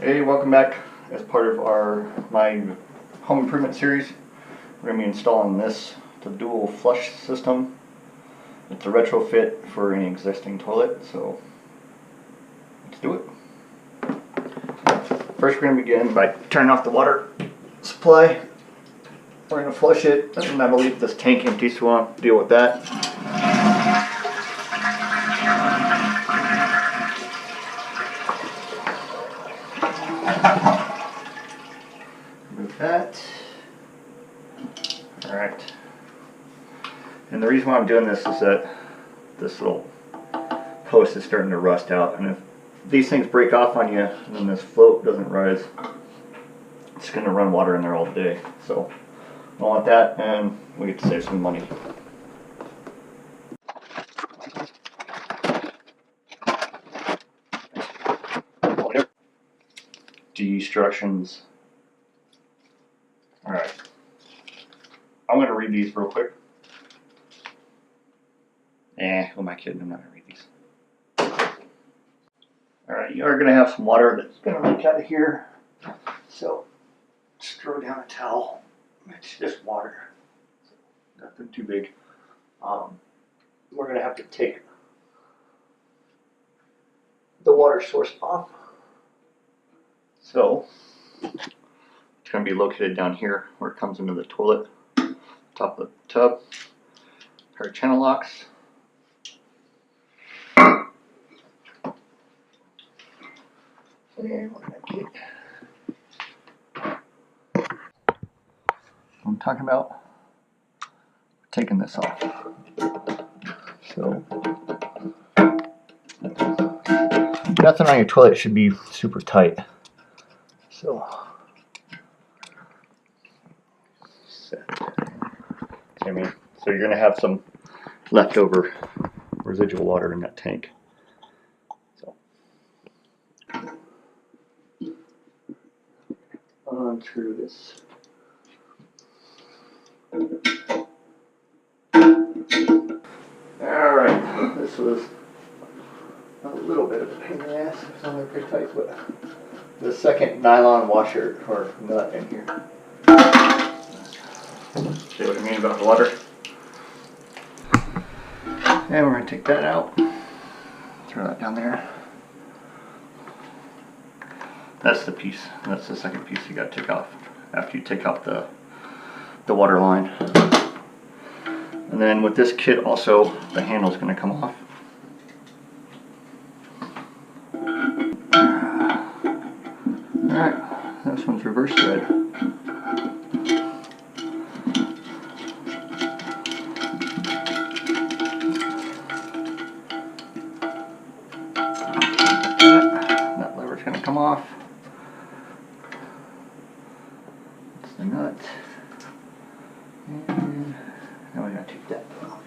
Hey, welcome back. As part of my home improvement series, we're going to be installing this. It's a dual flush system. It's a retrofit for an existing toilet, so let's do it. First, we're going to begin by turning off the water supply. We're going to flush it, and I'm going to leave this tank empty, so we'll deal with that. Remove that. Alright. And the reason why I'm doing this is that this little post is starting to rust out, and if these things break off on you and then this float doesn't rise, it's going to run water in there all day. So I don't want that, and we get to save some money. Instructions. Alright. I'm going to read these real quick. Who am I kidding? I'm not going to read these. Alright, you are going to have some water that's going to leak out of here. So, just throw down a towel. It's just water. Nothing too big. We're going to have to take the water source off. So, it's going to be located down here where it comes into the toilet, top of the tub, pair of channel locks. And we're going to get, I'm talking about taking this off. So, nothing on your toilet should be super tight. So, set. I mean, so you're going to have some leftover residual water in that tank. So, unscrew this. Alright, this was a little bit of a pain in the ass. It's only pretty tight, but the second nylon washer or nut in here. See what I mean about the water? And we're going to take that out. Throw that down there. That's the piece. That's the second piece you got to take off after you take off the water line. And then with this kit also, the handle's going to come off. Alright, this one's reverse thread. That lever's going to come off. That's the nut. And now we got to take that off.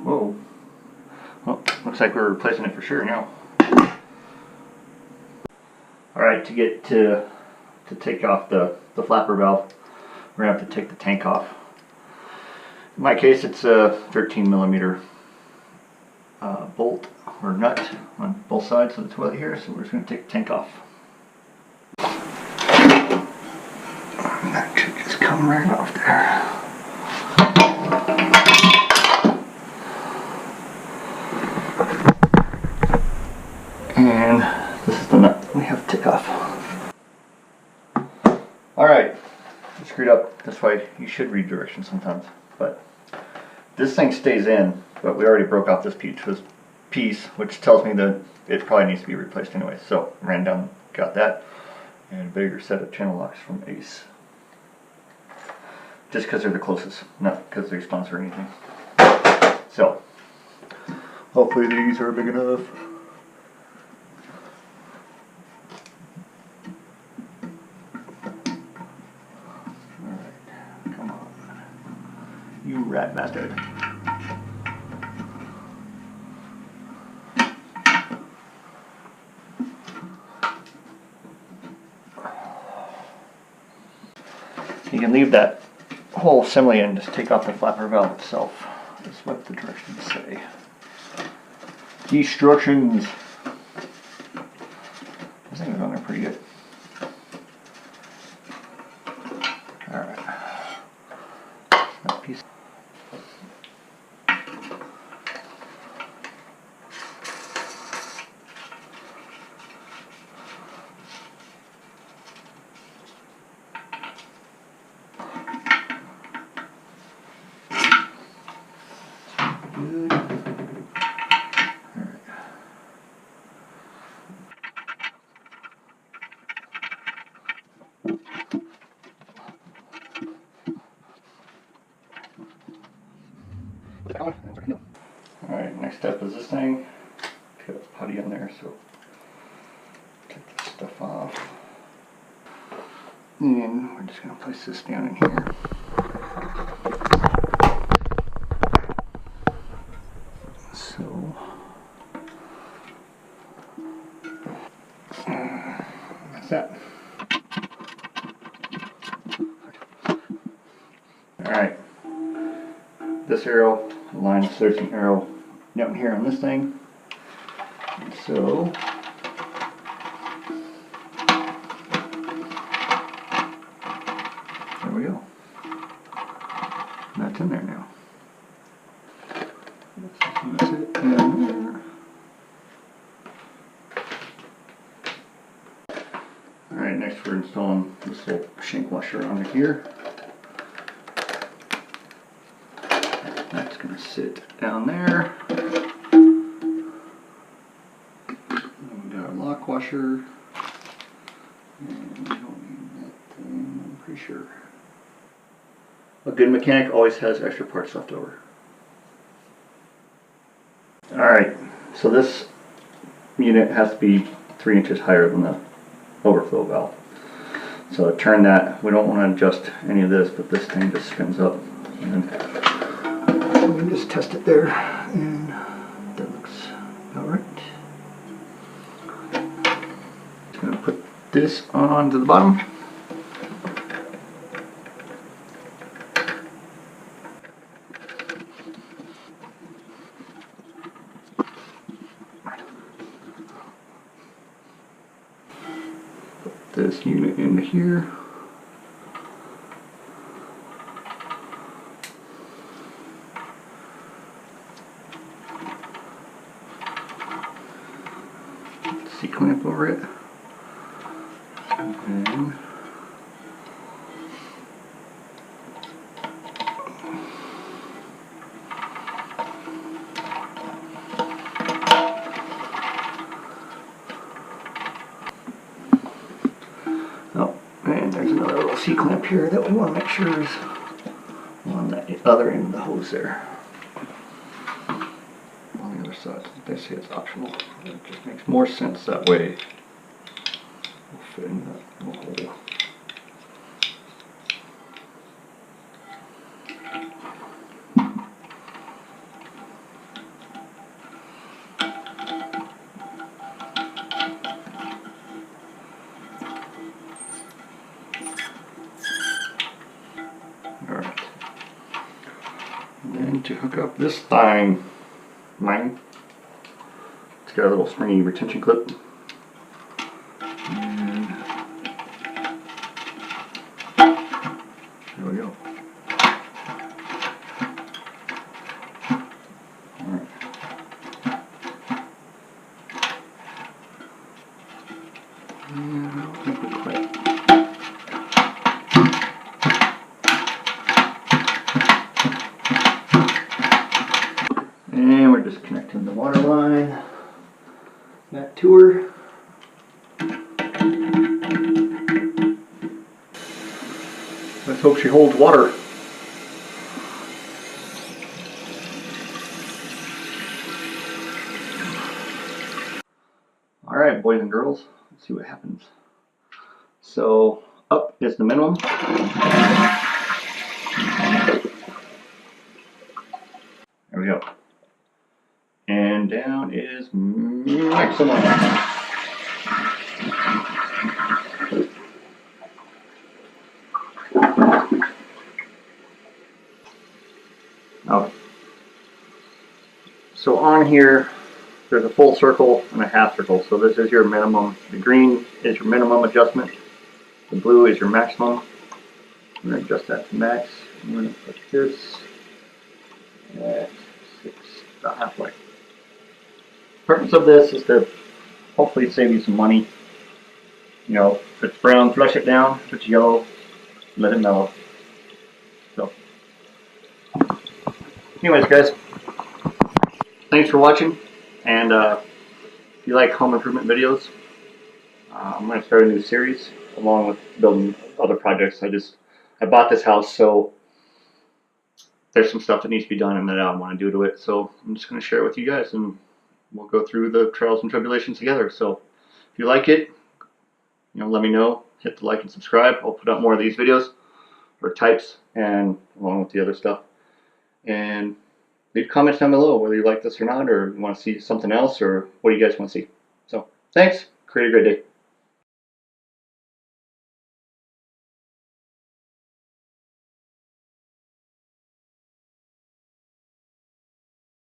Whoa. Well, looks like we're replacing it for sure now. Alright, to get to take off the flapper valve, we're going to have to take the tank off. In my case, it's a 13 millimeter bolt or nut on both sides of the toilet here, so we're just going to take the tank off. That should just come right off there. And this is the nut we have to take off. Alright, screwed up. That's why you should read directions sometimes. But this thing stays in, but we already broke off this piece, which tells me that it probably needs to be replaced anyway. So ran down, got that, and a bigger set of channel locks from Ace. Just because they're the closest, not because they sponsor anything. So, hopefully these are big enough. Alright, come on. You rat bastard. You can leave that whole assembly and just take off the flapper valve itself. That's what the directions say. Destructions. This thing is on there pretty good. Alright. That piece. Good. Alright, next step is this thing. Got a putty in there, so take this stuff off. And we're just going to place this down in here. So, that's that. Alright, this arrow aligns, there's an arrow down here on this thing. And so, there we go. That's in there now. That's it down there. Alright, next we're installing this little shank washer onto here. That's going to sit down there. And we got our lock washer. And we don't need that thing, I'm pretty sure. A good mechanic always has extra parts left over. Alright, so this unit has to be 3 inches higher than the overflow valve. So to turn that, we don't want to adjust any of this, but this thing just spins up. And we can just test it there, and that looks about right. Just going to put this onto the bottom. Put this unit into here. C-clamp over it. And then oh, and there's another little C-clamp here that we want to make sure is on the other end of the hose there. On the other side, they say it's optional. It just makes more sense that way. We'll fit in that little hole. Alright. And then to hook up this thing, it's got a little springy retention clip. And there we go. Alright. And I don't think we quite. And we're just connecting the water line back to her. Let's hope she holds water. Alright, boys and girls, let's see what happens. So, up is the minimum. There we go. And down is maximum. Okay. So on here, there's a full circle and a half circle. So this is your minimum. The green is your minimum adjustment. The blue is your maximum. I'm going to adjust that to max. I'm going to put this at 6, about halfway. The purpose of this is to hopefully save you some money. You know, if it's brown, flush it down. If it's yellow, let it mellow. So, anyways, guys, thanks for watching. And if you like home improvement videos, I'm going to start a new series along with building other projects. I bought this house, so there's some stuff that needs to be done and that I want to do to it. So I'm just going to share it with you guys, and we'll go through the trials and tribulations together. So if you like it, you know, let me know. Hit the like and subscribe. I'll put out more of these videos or types, and along with the other stuff. And leave comments down below whether you like this or not, or you want to see something else, or what do you guys want to see. So thanks. Create a great day.